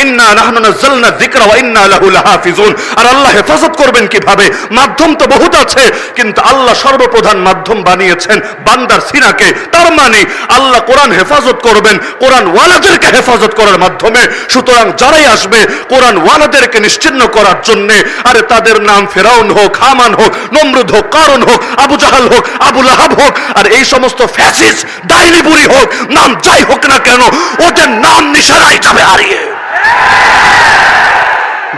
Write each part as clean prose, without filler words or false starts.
ইন্না নাহনু নাযালনা যিকরা ওয়া ইন্না লাহু লাহাফিজুন। আর আল্লাহ হেফাজত করবেন কিভাবে? মাধ্যম তো বহুত আছে, কিন্তু আল্লাহ সর্বপ্রধান মাধ্যম বানিয়েছেন বান্দার সিনাকে। তার মানে আল্লাহ কোরআন হেফাজত করবেন কোরআন ওয়ালাদেরকে হেফাজত করার মাধ্যমে। সুতরাং যারাই আসবে কোরআন ওয়ালাদেরকে নিশ্চিহ্ন করার জন্য, আরে তাদের নাম ফেরাউন হোক, হামান হোক, নমরুদ হোক, কারুন হোক, আবু জাহাল হোক, আবু লাহাব হোক, আর এই সমস্ত ফ্যাসিস্ট ডাইনি বুড়ি হোক, নাম যাই হোক না কেন, ওদের নাম নিশানায় যাবে হারিয়ে।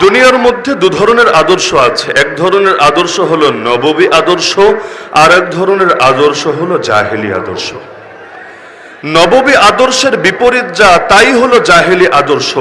দুনিয়ার মধ্যে দু ধরনের আদর্শ আছে। এক ধরনের আদর্শ হলো নববী আদর্শ, আর এক ধরনের আদর্শ হলো জাহেলি আদর্শ। নববী আদর্শের বিপরীত যা, তাই হলো জাহেলি আদর্শ।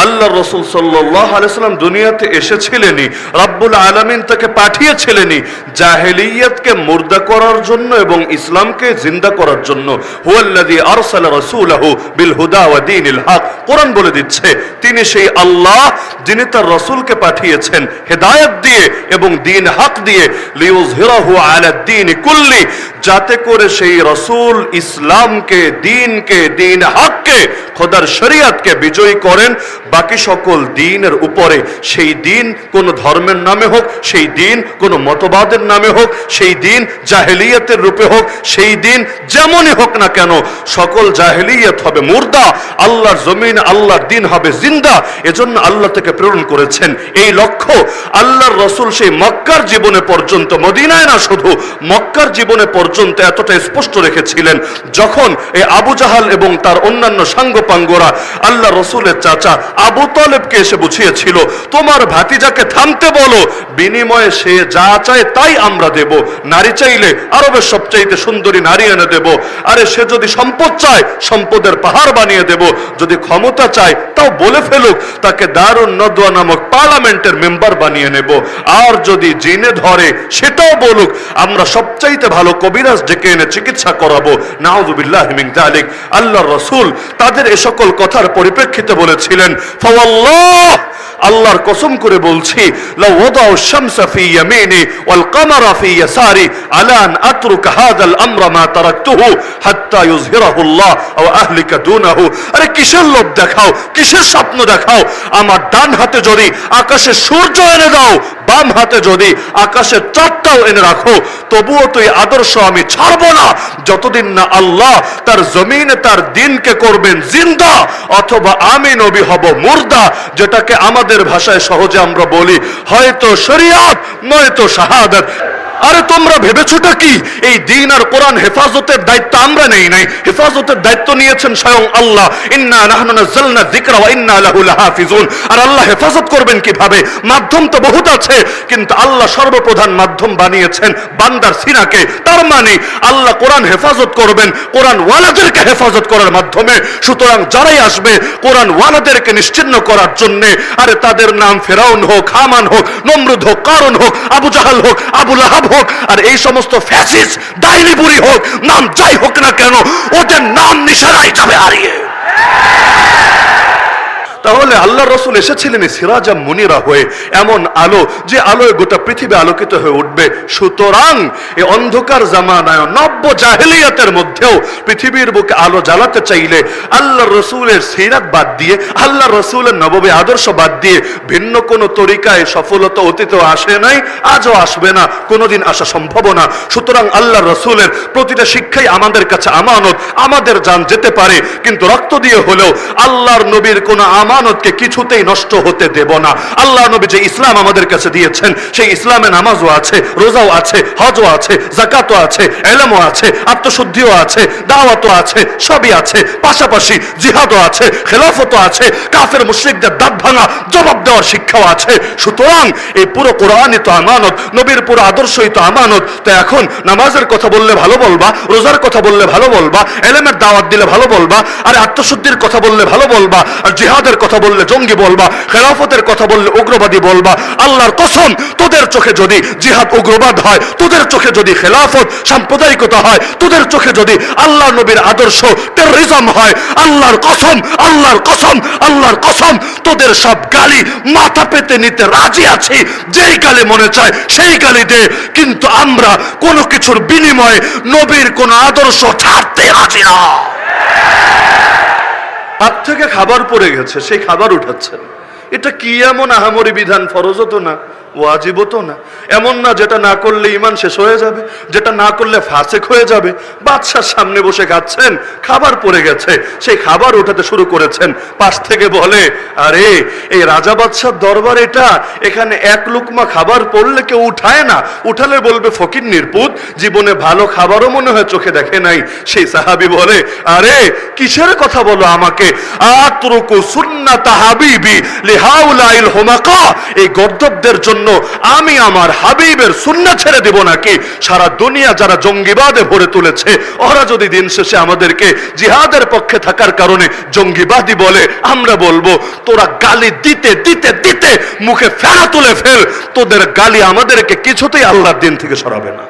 আল্লাহ রাসূল সাল্লাল্লাহু আলাইহি ওয়াসাল্লাম দুনিয়াতে এসেছিলেনই, রব্বুল আলামিন তাকে পাঠিয়েছিলেনই জাহেলিয়াতকে মুর্দা করার জন্য এবং ইসলামকে জিন্দা করার জন্য। হুয়াল্লাযী আরসালা রাসূলাহু বিল হুদা ওয়া দীনিল হক। কোরআন বলে দিচ্ছে তিনি সেই আল্লাহ যিনি তার রাসূলকে পাঠিয়েছেন হেদায়েত দিয়ে এবং দ্বীন হক দিয়ে, লিইয়ুযহিরাহু আলা দ্বীনি কুল্লি, যাতে করে সেই রাসূল ইসলামকে, দ্বীনকে, দ্বীন হককে, খোদার শরীয়তকে বিজয়ী করেন বাকি সকল দ্বীনের উপরে। সেই দ্বীন কোন ধর্মের নামে হোক, সেই দ্বীন কোন মতবাদের নামে হোক, সেই দ্বীন জাহেলিয়াতের রূপে হোক, সেই দ্বীন যেমনই হোক না কেন, সকল জাহেলিয়াত হবে মুর্দা, আল্লাহর জমিন আল্লাহর দ্বীন হবে জিন্দা। এজন্য আল্লাহ থেকে প্রেরণ করেছেন। এই লক্ষ্য আল্লাহর রাসূল সেই মক্কার জীবনে পর্যন্ত, মদিনায় না শুধু, মক্কার জীবনে পর্যন্ত এতটা স্পষ্ট রেখেছিলেন। যখন এই আবু জাহাল এবং তার অন্যান্য সাঙ্গপাঙ্গরা আল্লাহ রসুলের চাচা আবু তালেবকে এসে বুঝিয়েছিল, তোমার ভাতিজাকে থামতে বলো, বিনিময়ে সে যা চায় তাই আমরা দেব। নারী চাইলে আরবের সবচাইতে সুন্দরী নারী এনে দেব, আরে সে যদি সম্পদ চায় সম্পদের পাহাড় বানিয়ে দেব, যদি ক্ষমতা চায় তাও বলে ফেলুক, তাকে দারুন নদওয়া নামক পার্লামেন্টের মেম্বার বানিয়ে নেব। আর যদি জিনে ধরে সেটাও বলুক, আমরা সবচাইতে ভালো কবিরাজ ডেকে এনে চিকিৎসা করাবো। নাউযুবিল্লাহি মিন যালিক। আল্লাহর রাসূল তাদের এ সকল কথার পরিপ্রেক্ষিতে বলেছিলেন, ফাওয়াল্লাহ, আল্লাহর কসম করে বলছি, লাউ ওয়াদাউ শামসা ফি ইয়ামিনি ওয়াল কামারা ফি ইয়াসারি আলা আন আতরুকা হাযাল আমরা মা তারাকতুহু হাত্তা ইউযহিরাহু আল্লাহ ওয়া আহলিকা দুনাহু। আরে কিসের লোভ দেখাও, কিসের স্বপ্ন দেখাও? আমার ডান হাতে যদি আকাশে সূর্য এনে দাও, বাম হাতে যদি আকাশের চাঁদটাও এনে রাখো, তবুও তো এই আদর্শ আমি ছাড়বো না, যতদিন না আল্লাহ তার জমিনে তার দ্বীনকে করবেন জিন্দা, অথবা আমি নবী হব মুর্দা, যেটাকে আমাদের ভাষায় সহজে আমরা বলি হয়তো শরিয়ত নয়তো শাহাদাত। আরে তোমরা ভেবেছোটা কি এই দ্বীন আর কোরআন হেফাজতের দায়িত্ব আমরা নেই নাই? হেফাজতের দায়িত্ব নিয়েছেন স্বয়ং আল্লাহ। ইন্না নাহনু নাযালনা যিকরা ওয়া ইন্না লাহু লাহাফিজুন। আর আল্লাহ হেফাজত করবেন কিভাবে? মাধ্যম তো বহুত আছে, কিন্তু আল্লাহ সর্বপ্রধান মাধ্যম বানিয়েছেন বান্দার সিনাকে। তার মানে আল্লাহ কোরআন হেফাজত করবেন কোরআন ওয়ালাদেরকে হেফাজত করার মাধ্যমে। সুতরাং যারাই আসবে কোরআন ওয়ালাদেরকে নিশ্চিহ্ন করার জন্য, আরে তাদের নাম ফেরাউন হোক, হামান হোক, নমরুদ হোক, কারুন হোক, আবু জাহাল হোক, আবু লাহাব হোক, আর এই সমস্ত ফ্যাসিস্ট ডাইনি বুড়ি হোক, নাম যাই হোক না কেন, ওদের নাম নিশানায় যাবে হারিয়ে। তাহলে আল্লাহ রসুল এসেছিলেন সিরাজা মুনিরা হয়ে, এমন আলো যে আলোয় গোটা পৃথিবী আলোকিত হয়ে উঠবে। সুতরাং এই অন্ধকার জামানায় নব্য জাহেলিয়াতের মধ্যেও পৃথিবীর বুকে আলো জ্বালাতে চাইলে আল্লাহ রসুলের সিরাত বাদ দিয়ে, আল্লাহ রসুলের নববী আদর্শ বাদ দিয়ে ভিন্ন কোনো তরিকায় সফলতা অতীতেও আসে নাই, আজও আসবে না, কোনোদিন আসা সম্ভব না। সুতরাং আল্লাহ রসুলের প্রতিটা শিক্ষাই আমাদের কাছে আমানত। আমাদের জান যেতে পারে, কিন্তু রক্ত দিয়ে হলেও আল্লাহর নবীর কোনো আমানতকে কিছুতেই নষ্ট হতে দেব না। আল্লাহ নবী যে ইসলাম আমাদের কাছে দিয়েছেন, সেই ইসলামে নামাজও আছে, রোজাও আছে, হজও আছে, যাকাতও আছে, ইলমও আছে, আত্মশুদ্ধিও আছে, দাওয়াতও আছে, সবই আছে। পাশাপাশি জিহাদও আছে, খেলাফতও আছে, কাফের মুশরিকদের দাঁত ভাঙা জবাব দেওয়ার শিক্ষাও আছে। সুতরাং এই পুরো কোরআনই তো আমানত, নবীর পুরো আদর্শই তো আমানত। তো এখন নামাজের কথা বললে ভালো বলবা, রোজার কথা বললে ভালো বলবা, ইলমের দাওয়াত দিলে ভালো বলবা, আর আত্মশুদ্ধির কথা বললে ভালো বলবা, আর জিহাদের কথা বললে জঙ্গি বলবা, খেলাফতের কথা বললে উগ্রবাদী বলবা। আল্লাহর কসম, তোদের চোখে যদি জিহাদ উগ্রবাদ হয়, তোদের চোখে যদি খেলাফত সাম্প্রদায়িকতা হয়, তোদের চোখে যদি আল্লাহ নবীর আদর্শ টেররিজম হয়, আল্লাহর কসম, আল্লাহর কসম, আল্লাহর কসম, তোদের সব গালি মাথা পেতে নিতে রাজি আছি। যেই গালি মনে চায় সেই গালি দে, কিন্তু আমরা কোনো কিছুর বিনিময়ে নবীর কোন আদর্শ ছাড়তে রাজি না। হাত থেকে খাবার পড়ে গেছে, সেই খাবার উঠাচ্ছেন। এটা কি এমন আহামরি বিধান? ফরজও তো না, ওয়াজিবও তো না, এমন না যেটা না করলে ঈমান শেষ হয়ে যাবে, যেটা না করলে ফাসেক হয়ে যাবে। বাদশার সামনে বসে খাচ্ছেন, খাবার পড়ে গেছে, সেই খাবার উঠাতে শুরু করেছেন। পাশ থেকে বলে, আরে এই রাজা বাদশার দরবার এটা, এখানে এক লুকমা খাবার পড়লে কেউ উঠায় না, উঠালে বলবে ফকির নির্পুত, জীবনে ভালো খাবারও মনে হয় চোখে দেখে নাই। সেই সাহাবী বলে, আরে কিসের কথা বলো আমাকে? আতরুকু সুন্নাতা হাবিবি লিহাউলাইল হুমাকা, এই গর্দবদের জন্য আমি আমার হাবিবের সুন্নাত ছেড়ে দেব নাকি? সারা দুনিয়া যারা জঙ্গিবাদে ভরে তুলেছে, ওরা যদি দিন শেষে আমাদেরকে জিহাদের পক্ষে থাকার কারণে জঙ্গিবাদী বলে, আমরা বলবো তোরা গালি দিতে দিতে দিতে মুখে ফেনা তুলে ফেল, তোদের গালি আমাদেরকে কিছুতেই আল্লাহর দিন থেকে সরাবে না।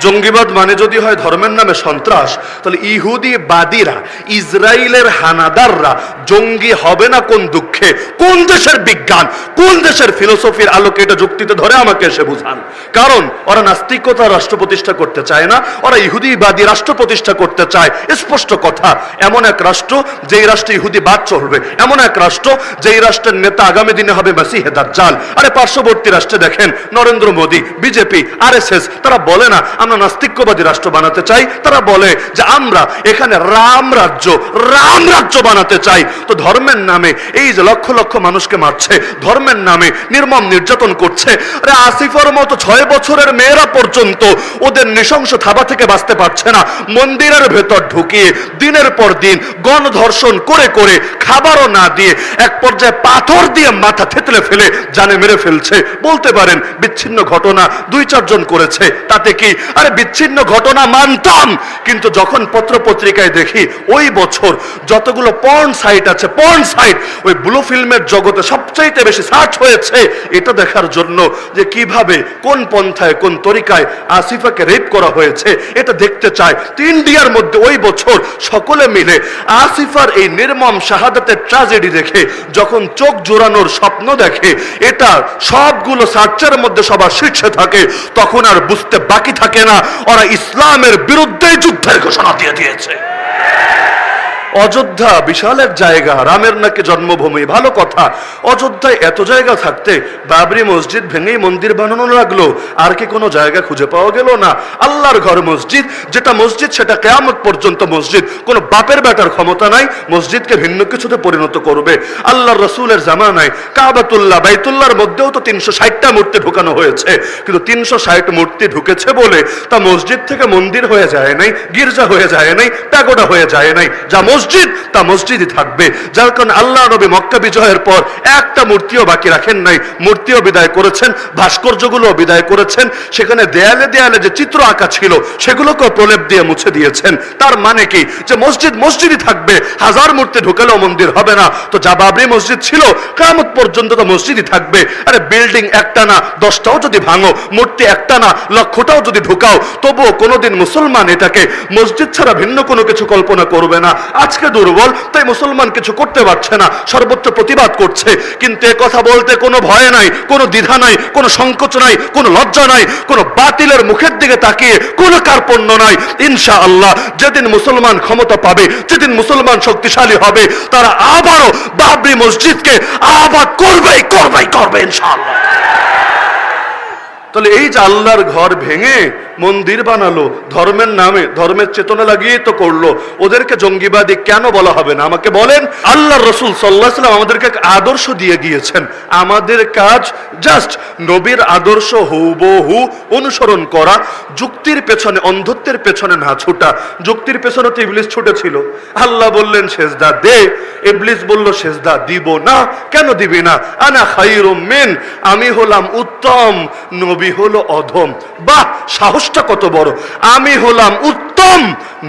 জঙ্গিবাদ মানে যদি হয় ধর্মের নামে সন্ত্রাস, তাহলে ইহুদি বাদীরা, ইসরায়েলের হানাদাররা জঙ্গি হবে না কোন দুঃখে? কোন দেশের বিজ্ঞান, কোন দেশের ফিলোসফির আলোকে এটা যুক্তিতে ধরে আমাকে এসে বুঝান। কারণ ওরা নাস্তিকতা রাষ্ট্র প্রতিষ্ঠা করতে চায় না, ওরা ইহুদিবাদী রাষ্ট্র প্রতিষ্ঠা করতে চায়। স্পষ্ট কথা, এমন এক রাষ্ট্র যেই রাষ্ট্রে ইহুদিবাদ চলবে, এমন এক রাষ্ট্র যেই রাষ্ট্রের নেতা আগামী দিনে হবে মাসিহে দাজ্জাল। আরে পার্শ্ববর্তী রাষ্ট্রে দেখেন নরেন্দ্র মোদী, বিজেপি, আরএসএস, তারা বলে না আমরা নাস্তিকবাদী রাষ্ট্র বানাতে চাই, তারা বলে যে আমরা এখানে রাম রাজ্য বানাতে চাই। তো ধর্মের নামে এই যে লক্ষ লক্ষ মানুষকে মারছে, ধর্মের নামে নির্মম নির্যাতন করছে, আরে আসিফার মতো 6 বছরের মেয়েরা পর্যন্ত ওদের নৃশংস থাবা থেকে বাঁচতে পারছে না। মন্দিরের ভেতর ঢুকিয়ে দিনের পর দিন গণধর্ষণ করে করে খাবারও না দিয়ে এক পর্যায়ে পাথর দিয়ে মাথা থেতলে ফেলে জানে মেরে ফেলছে। বলতে পারেন বিচ্ছিন্ন ঘটনা 2-4 জন করেছে, তাতে কি? আরে বিচ্ছিন্ন ঘটনা মানতাম, কিন্তু যখন পত্র পত্রিকায় দেখি ওই বছর যতগুলো পর্ন সাইট আছে, পর্ন সাইট ওই ব্লু ফিল্মের জগতে সবচাইতে বেশি সার্চ হয়েছে, এটা দেখার জন্য যে কিভাবে কোন পন্থায় কোন তরিকায় আসিফাকে রেপ করা হয়েছে, এটা দেখতে চায়। তো ইন্ডিয়ার মধ্যে ওই বছর সকলে মিলে আসিফার এই নির্মম শাহাদাতের ট্র্যাজেডি দেখে যখন চোখ জোড়ানোর স্বপ্ন দেখে, এটা সবগুলো সার্চের মধ্যে সবার শীর্ষে থাকে, তখন আর বুঝতে বাকি থাকে না ওরা ইসলামের বিরুদ্ধে যুদ্ধের ঘোষণা দিয়ে দিয়েছে। অযোধ্যা বিশাল এক জায়গা, রামের নাকি জন্মভূমি, ভালো কথা। অযোধ্যায় এত জায়গা থাকতে বাবরি মসজিদ ভেঙেই মন্দির বানানো লাগলো, আর কি কোনো জায়গা খুঁজে পাওয়া গেল না? আল্লাহর ঘর মসজিদ, যেটা মসজিদ সেটা কিয়ামত পর্যন্ত মসজিদ, কোনো বাপের বেটার ক্ষমতা নাই মসজিদকে ভিন্ন কিছুতে পরিণত করবে। আল্লাহর রসুলের জামানায় কাবাতুল্লাহ বাইতুল্লাহর মধ্যেও তো 360টা মূর্তি ঢুকানো হয়েছে, কিন্তু 360 মূর্তি ঢুকেছে বলে তা মসজিদ থেকে মন্দির হয়ে যায় নাই, গির্জা হয়ে যায় নাই, প্যাগোডা হয়ে যায় নাই। যা মসজিদ তা মসজিদই থাকবে। যার কারণে আল্লাহ নবী মক্কা বিজয়ের পর একটা মূর্তিও বাকি রাখেন নাই, মূর্তিও বিদায় করেছেন, ভাস্কর্যগুলো বিদায় করেছেন, সেখানে দেয়ালে দেয়ালে যে চিত্র আঁকা ছিল সেগুলোকে প্রলেপ দিয়ে মুছে দিয়েছেন। তার মানে কি? যে মসজিদ মসজিদই থাকবে, 1000 মূর্তি ঢুকেলেও মন্দির হবে না। তো যা বাবরি মসজিদ ছিল কিয়ামত পর্যন্ত তো মসজিদই থাকবে। আরে বিল্ডিং একটা না 10টাও যদি ভাঙো, মূর্তি একটা না লক্ষটাও যদি ঢুকাও, তবুও কোনোদিন মুসলমান এটাকে মসজিদ ছাড়া ভিন্ন কোনো কিছু কল্পনা করবে না। আজকে দুর্বল তাই মুসলমান কিছু করতে পারছে না, সর্বোচ্চ প্রতিবাদ করছে, কিন্তু এ কথা বলতে কোনো ভয় নাই, কোনো দ্বিধা নাই, কোনো সংকোচ নাই, কোনো লজ্জা নাই, কোনো বাতিলের মুখের দিকে তাকিয়ে কোনো কার্পণ্য নাই। ইনশাআল্লাহ যেদিন মুসলমান ক্ষমতা পাবে, যেদিন মুসলমান শক্তিশালী হবে, তারা আবারও বাবরি মসজিদকে আবাদ করবে ইনশাআল্লাহ। তাহলে এই যে আল্লাহর ঘর ভেঙে মন্দির বানালো, ধর্মের নামে ধর্মের চেতনা লাগিয়ে তো করলো, ওদেরকে জঙ্গিবাদী কেন বলা হবে না? আমাকে বলেন। আল্লাহর রাসূল সাল্লাল্লাহু আলাইহি ওয়াসাল্লাম আমাদেরকে এক আদর্শ দিয়ে গিয়েছেন, আমাদের কাজ জাস্ট নবীর আদর্শ হুবহু অনুসরণ করা, যুক্তির পেছনে অন্ধত্বের পেছনে না ছুটা। যুক্তির পেছনে তো ইবলিস ছুটেছিল, আল্লাহ বললেন সেজদা দে, ইবলিস বলল সেজদা দিব না। কেন দিবি না? আনা খায়রুম মিন, আমি হলাম উত্তম, নবী হলো অধম। বাহ, সাহসটা কত বড়! আমি হলাম উত্তম,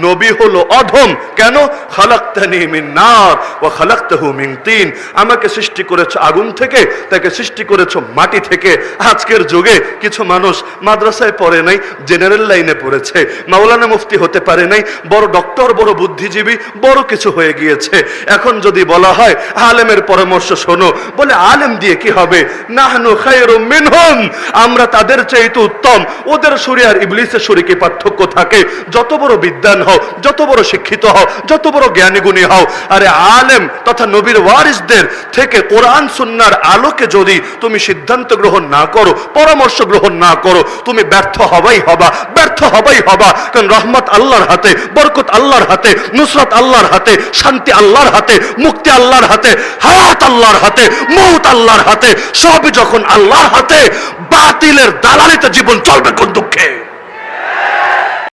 নবী হলো অধম। কেন? খালাকতানি মিন নার ওয়া খালাকতাহু মিন তিন, আমাকে সৃষ্টি করেছো আগুন থেকে, তাকে সৃষ্টি করেছো মাটি থেকে। আজকের যুগে কিছু মানুষ মাদ্রাসায় পড়ে নাই, জেনারেল লাইনে পড়েছে, মাওলানা মুফতি হতে পারে নাই, বড় ডক্টর, বড় বুদ্ধিজীবী, বড় কিছু হয়ে গিয়েছে। এখন যদি বলা হয় আলেমের পরামর্শ শোনো, বলে আলেম দিয়ে কি হবে? নাহনু খায়রুম মিনহুম, আমরা তাদের চাইতে উত্তম। ওদের সুরে আর ইবলিসের সুরে কি পার্থক্য থাকে? যত বড় বিদ্যান হও, যত বড় শিক্ষিত হও, যত বড় জ্ঞানী গুণী হও, আরে আলেম তথা নবীর ওয়ারিসদের থেকে কোরআন সুন্নাহর আলোকে যদি তুমি সিদ্ধান্ত গ্রহণ না করো, পরামর্শ গ্রহণ না করো, তুমি ব্যর্থ হবাই হবা, ব্যর্থ হবাই হবা। কারণ রহমত আল্লাহর হাতে, বরকত আল্লাহর হাতে, নুসরত আল্লাহর হাতে, শান্তি আল্লাহর হাতে, মুক্তি আল্লাহর হাতে, হায়াত আল্লাহর হাতে, মউত আল্লাহর হাতে। সবই যখন আল্লাহর হাতে, বাতিলের দালালিতে জীবন চলবে কোন দুঃখে?